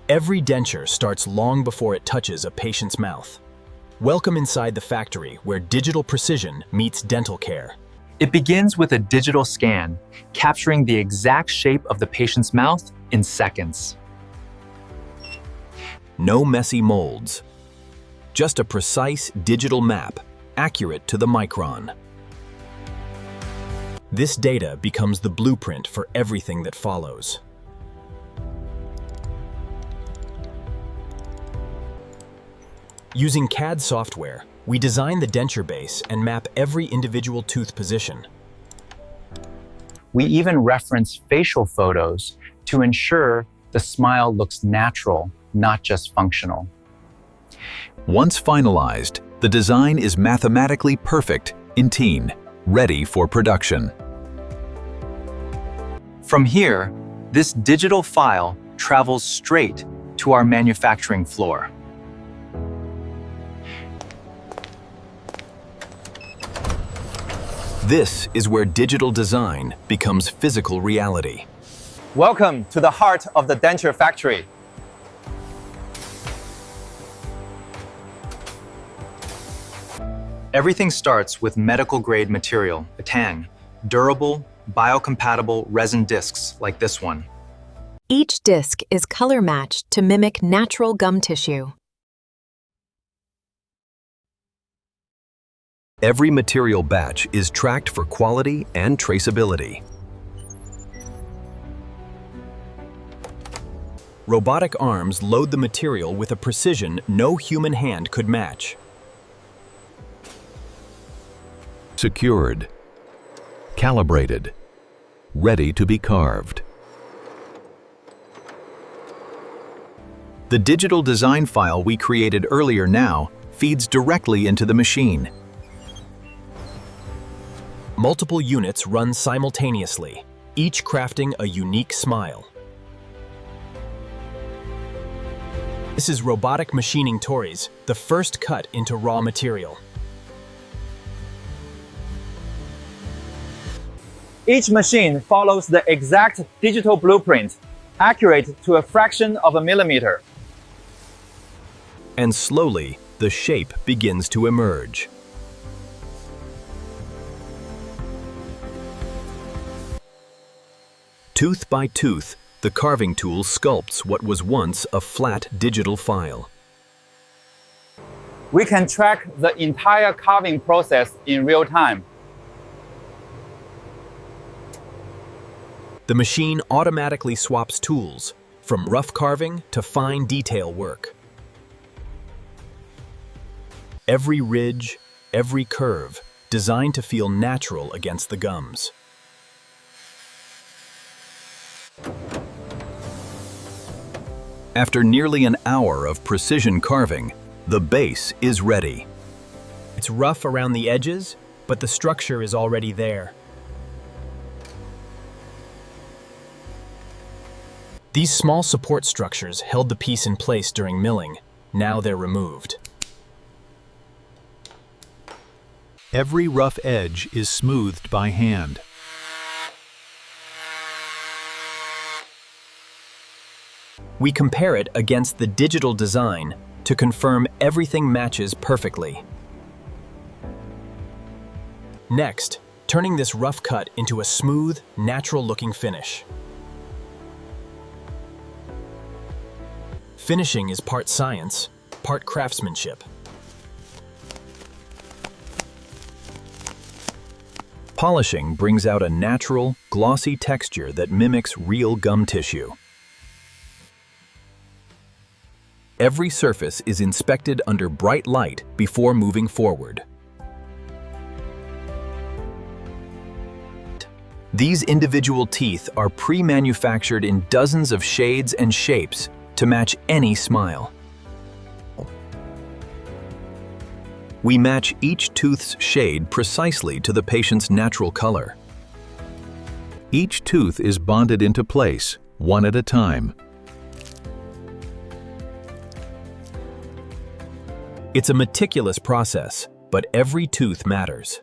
Every denture starts long before it touches a patient's mouth. Welcome inside the factory where digital precision meets dental care. It begins with a digital scan, capturing the exact shape of the patient's mouth in seconds. No messy molds. Just a precise digital map, accurate to the micron. This data becomes the blueprint for everything that follows. Using CAD software, we design the denture base and map every individual tooth position. We even reference facial photos to ensure the smile looks natural, not just functional. Once finalized, the design is mathematically perfect in teen, ready for production. From here, this digital file travels straight to our manufacturing floor. This is where digital design becomes physical reality. Welcome to the heart of the denture factory. Everything starts with medical-grade material, a tang, durable, biocompatible resin discs like this one. Each disc is color-matched to mimic natural gum tissue. Every material batch is tracked for quality and traceability. Robotic arms load the material with a precision no human hand could match. Secured, calibrated, ready to be carved. The digital design file we created earlier now feeds directly into the machine. Multiple units run simultaneously, each crafting a unique smile. This is robotic machining Tories, the first cut into raw material. Each machine follows the exact digital blueprint, accurate to a fraction of a millimeter. And slowly, the shape begins to emerge. Tooth by tooth, the carving tool sculpts what was once a flat digital file. We can track the entire carving process in real time. The machine automatically swaps tools, from rough carving to fine detail work. Every ridge, every curve, designed to feel natural against the gums. After nearly an hour of precision carving, the base is ready. It's rough around the edges, but the structure is already there. These small support structures held the piece in place during milling. Now they're removed. Every rough edge is smoothed by hand. We compare it against the digital design to confirm everything matches perfectly. Next, turning this rough cut into a smooth, natural-looking finish. Finishing is part science, part craftsmanship. Polishing brings out a natural, glossy texture that mimics real gum tissue. Every surface is inspected under bright light before moving forward. These individual teeth are pre-manufactured in dozens of shades and shapes to match any smile. We match each tooth's shade precisely to the patient's natural color. Each tooth is bonded into place, one at a time. It's a meticulous process, but every tooth matters.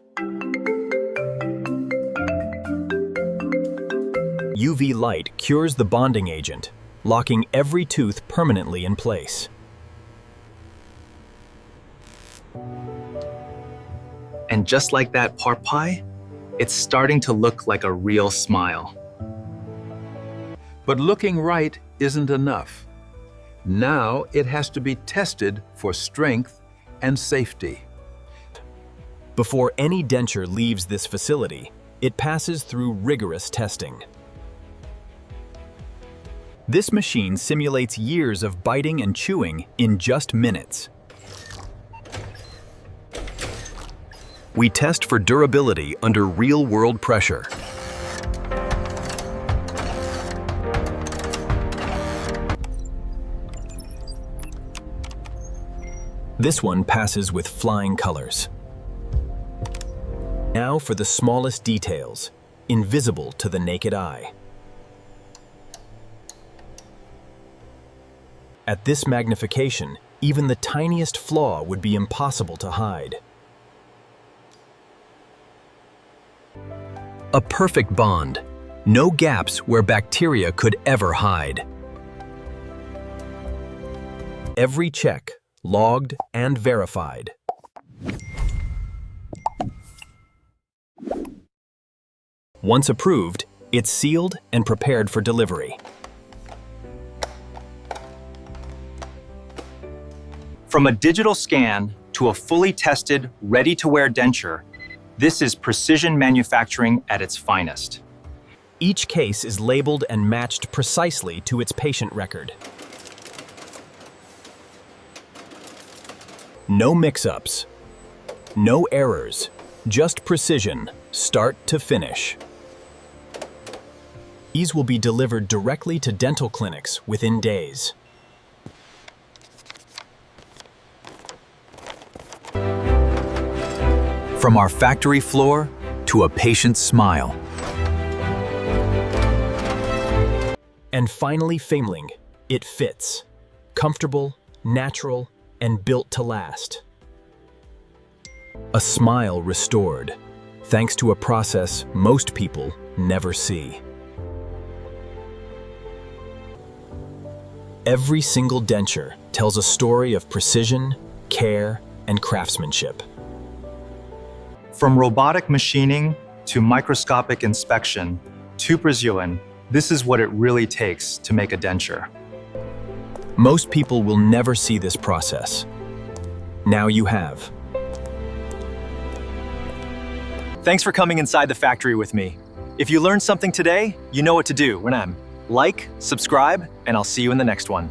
UV light cures the bonding agent, locking every tooth permanently in place. And just like that pork pie, it's starting to look like a real smile. But looking right isn't enough. Now it has to be tested for strength and safety. Before any denture leaves this facility, it passes through rigorous testing. This machine simulates years of biting and chewing in just minutes. We test for durability under real-world pressure. This one passes with flying colors. Now for the smallest details, invisible to the naked eye. At this magnification, even the tiniest flaw would be impossible to hide. A perfect bond, no gaps where bacteria could ever hide. Every check, logged and verified. Once approved, it's sealed and prepared for delivery. From a digital scan to a fully tested, ready-to-wear denture, this is precision manufacturing at its finest. Each case is labeled and matched precisely to its patient record. No mix-ups, no errors, just precision, start to finish. These will be delivered directly to dental clinics within days. From our factory floor to a patient's smile. And finally, Fameling, it fits. Comfortable, natural, and built to last. A smile restored, thanks to a process most people never see. Every single denture tells a story of precision, care, and craftsmanship. From robotic machining to microscopic inspection to precision, this is what it really takes to make a denture. Most people will never see this process. Now you have. Thanks for coming inside the factory with me. If you learned something today, you know what to do. Like, subscribe, and I'll see you in the next one.